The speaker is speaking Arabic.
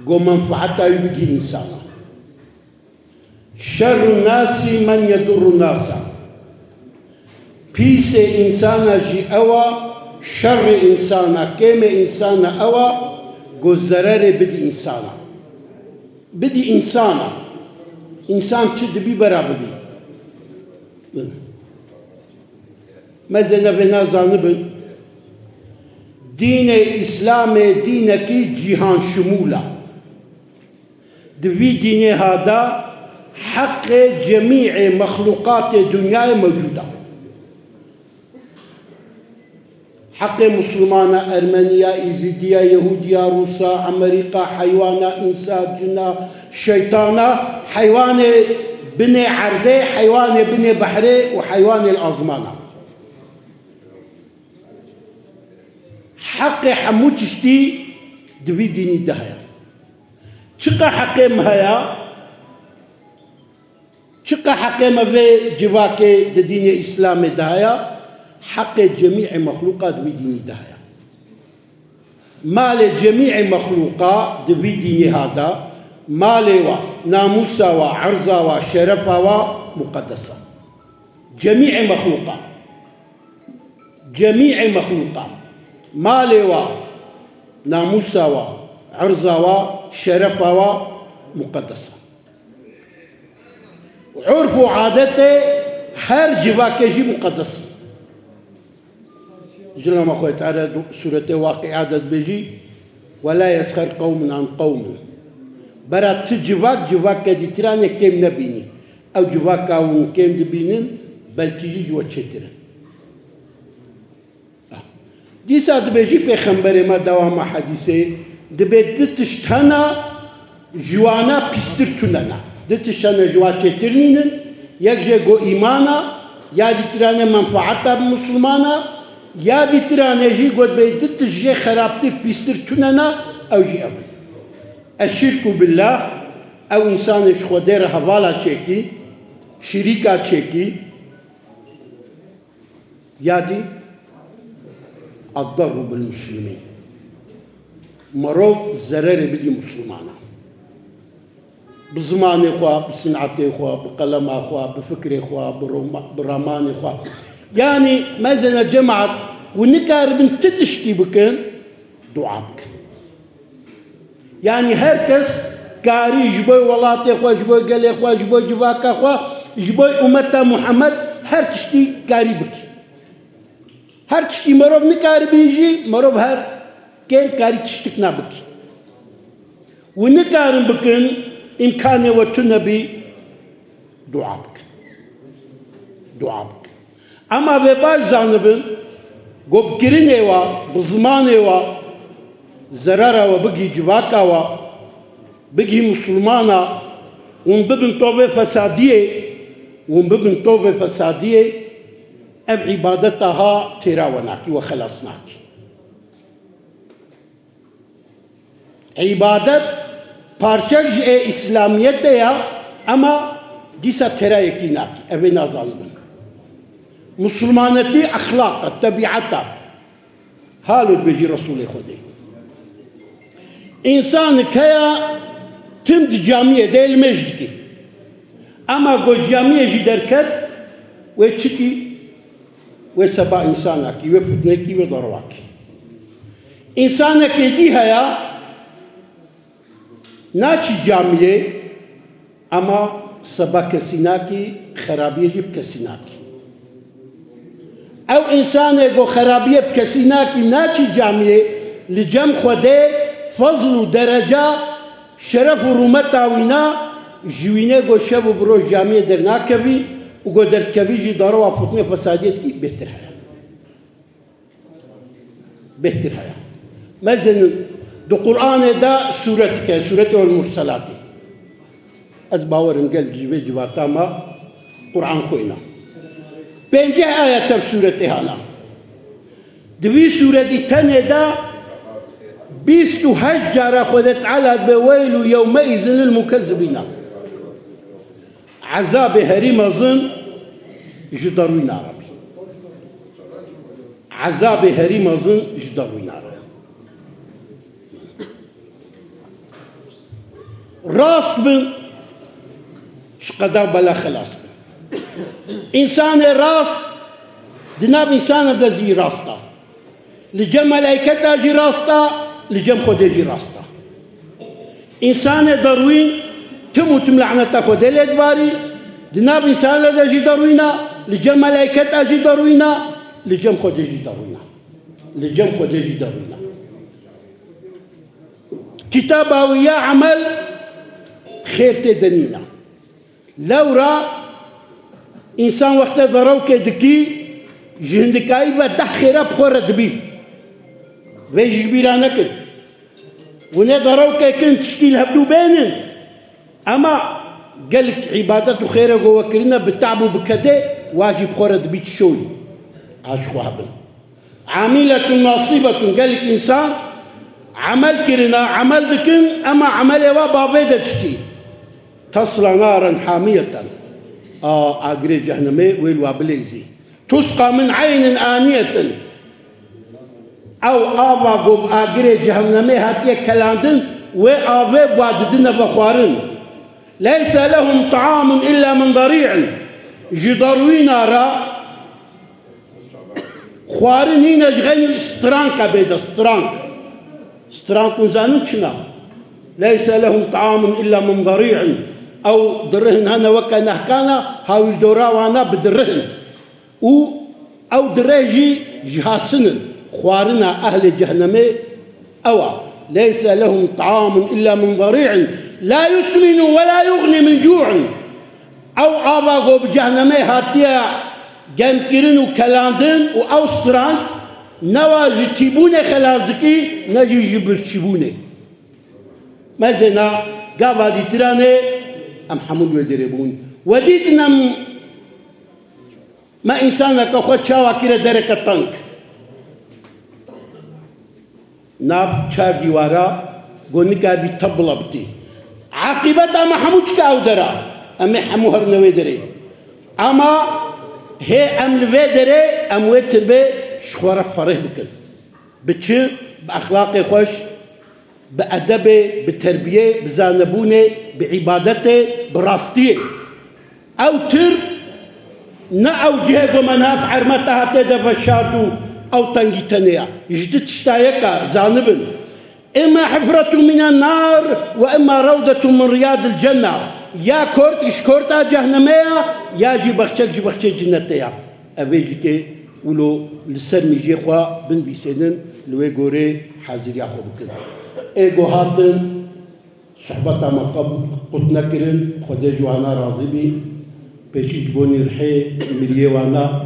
قو منفعتا يبقي إنسانا شر الناس من يضر الناس بيس إنسانا جي أوا شر إنسانا كيم إنسانا أوا قو زرار بدي إنسانا بدي إنسانا إنسان تشد بي برابدي مازال نفنا زانبن دين إسلام دينك جهان شمولا دفي دين هذا حق جميع مخلوقات الدنيا موجودة حق مسلمان أرمنيا إيزيديا يهوديا روسا أمريكا حيوانا إنسان جنا شيطانا حيوان بني عردي حيوان بني بحري وحيوان الأزمانة حق حمود تشتي دفي ديني دهيا شقا حق مهيا شقا حق ما في جواك دين الإسلام دهيا حق جميع مخلوقات دفي ديني دهيا مال جميع مخلوقات دفي ديني هذا مال ناموسا وعرضا وشرفا ومقدسة جميع مخلوقات جميع مخلوقات مالي ناموسا وعرضا وشرفا ومقدسة عرف وعادته هر جواكجي مقدس جل ما خويت تعالى سورة واقعة بيجي ولا يسخر قوم عن قوم برات جواك دي تراني كيم نبيني او جواك او كيم دبينين بلكي جي جوا تشترن دي ساعت بيجي بيخمبر ما دوام حديثي دبيت تشتنا جوانا بيسترتوننا دتشتنا جوا تشترنين يكجي جو إيمانا يا دي تراني منفعتا بمسلمانا يا دي تراني جي قد بيت تشجي خرابتي بيسترتوننا او جي أبن الشرك بالله او انسان خودير حوالا چيكي شريكا چيكي يادي الضر بالمسلمين مرو زرر بدي مسلمانا بزمان اخوة بصنعتي اخوة بقلم اخوة بفكر اخوة برمان اخوة يعني مازال جمعت ونكار من تتشتي بكن دعاء بكن يعني هركس كاري جبوي ولاتي اخوة جبوي قلي اخوة جبوي جباك اخوة جبوي امتا محمد هر تشتي كاري بكي هر تشتي مروب نكاري بيجي مروب هر كين كاري تشتكنا بكي ونكارن بكن امكاني وتنبي دعاء بكن دعاء بكن اما بباج زانبن قب كرين ايوا بزمان ايوا زرارة وبقي جواكا وبقي مسلمانا ونببن توبة فسادية ام عبادتها تراوناكي وخلصناكي عبادت پارچک اسلامیت یا اما دیسا ترايكي ناكي ابي نازانبن مسلمانتي اخلاق طبيعتا حالو بيجي رسول خدي إنسان كيا تمد جامية ديل مجدكي أما قو جامية جدركت ويتشكي ويسبا إنسانكي وفتنكي وضرواكي إنسانك دي هيا ناچي جامية أما سبا كسيناكي خرابية جيب كسيناكي أو إنسان قو خرابية بكسيناكي ناچي جامية لجم خده فضل ودرجة شرف ورومتا وينا جوينه قو شب برو جامعة درنا كبي وقو درت كبي جي دارو وفتنة فساديت كي بهتر هيا بهتر هيا مثلا دو قرآن دا سورة المرسلات از باورن قل جبه جباتا ما قرآن خوينا بينجه آية سورة هانا دوي سورة تانية دا بيست هجر خذت على بويل يومئذ للمكذبين عذاب هريم ظن جدروين عربي عذاب هريم ظن جدروين عربي راست بن شقدا بلا خلاص بن إنسان راست دناب إنسان دزي راستا لجم ملائكة جي راستا لجم خود جي راستا إنسان دروين تموت ملعنة خود الإدباري دناب إنسان دجي دروينا لجم ملائكة جي دروينا لجم خود جي دروينا لجم خود جي دروينا كتاب ويا عمل خير تدنينا لورا إنسان وقت ضروك دكي جهندكاي بده خيرا بخور دبي ويجي بيرانا كن ونا ضروك كن تشكيل هبلو بينن أما قالك عبادته خيرا جوا كرنا بالتعب وبكده واجب بخور دبي تشوي عاشقو هبل عاملة ناصبة قالك إنسان عمل كرنا عمل دكن أما عمله وبابيدة تشتي تصلى نارا حامية أجري جهنمي والوابليزي تسقى من عين آنية أو آبا قب أجري جهنمي هاتي كلاندن وآبا بواددن بخوارن ليس لهم طعام إلا من ضريع جدروين را خوارن هنا جغين سترانك بيدا سترانك ونزانوكشنا ليس لهم طعام إلا من ضريع أو درهن هنا وكانه كان هاو الدورا وانا بدرهن أو دريجي جهاسن خوارنا أهل جهنم أو ليس لهم طعام إلا من ضريع لا يسمن ولا يغني من جوع أو آباقو بجهنم هاتيا جمكرن كلاندن أو ستران نواجي تيبوني خلازكي نجي جبر تيبوني مازنا قابا دي تراني أم حمول ودربون وديتنا ما إنسانك أخوة شاوى كده درك الطنك ناف چار ديوارا قولني كاربي تبلا بتي عاقبتا ما حموش كاو درا أمي حموهر نوي دري أما هي أم لوي دري أم ويتر بي شخورة فرح بكن بتشي بأخلاقي خوش بأدبه بتربية بزانبونه بعبادته براستيه أو تر نا أو جهة ومناف عرمتها تدفع شاردو أو تنجي تنيا يجدد تشتايكا زانبن إما حفرة من النار وإما روضة من رياض الجنة يا كورت إشكورتا جهنمية يا جي بخشك جنتيا أبيجي كي ولو لسر ميجي خوا بن بيسينن لوي غوري حاضر ياخو بكن ايغو هاتن صحبتا مقب قطنا كرن خدي جوانا راضي بي بيشي جبوني رحي مليه وانا